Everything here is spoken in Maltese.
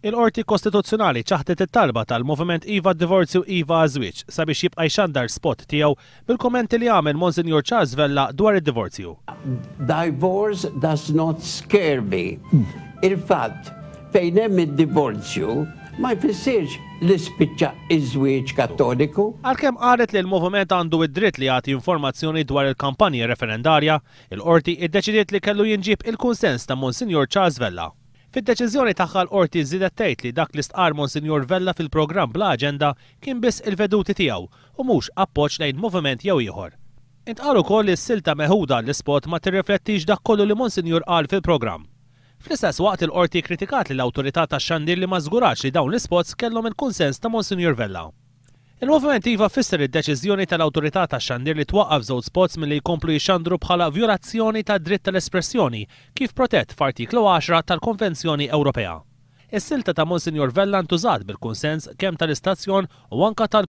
Il-Qorti Kostituzzjonali ċaħdet it-talba tal-Moviment Iva Divorzju Iva Żwieġ sabiex jibqa' jxandar spot tiegħu bil-kummenti li għamel Monsignor Charles Vella dwar id-divorzju. Divorce does not scare me. Il-fatt fejn hemm id-divorzju ma jfissirx li spiċċa iż-żwieġ Kattoliku. Għalkemm qalet li l-moviment għandu id-dritt li jagħti informazzjoni dwar il-kampanja referendarja, il-Qorti iddeċidiet li kellu jinġib il-kunsens ta' Monsignor Charles Vella. Fid-deċiżjoni tagħha l-Qorti żiedet tgħid li dak li stqar Monsignor Vella fil-programm bla aġenda kien biss il-veduti tiegħu u mhux appoġġ lejn moviment jew ieħor. Intqal ukoll li s-silta meħuda l-ispot ma tirriflettix dak kollu li Monsignor qal fil-programm. Fl-istess waqt il-Qorti kritikat lill-awtorità tax-xandir li ma żgurax li dawn l-ispots kellhom il-kunsens ta' Monsignor Vella. Il-Moviment Iva fisser id-deċiżjoni tal-awtorità tax-xandir li twaqqaf żewġ spots milli jkomplu jxandru bħala vjolazzjoni tad-dritt tal-espressjoni kif protett f'artiklu 10 tal-Konvenzjoni Ewropea. Is-silta ta' Monsignor Vella ntużat bil-kunsens kemm tal-istazzjon u anke tal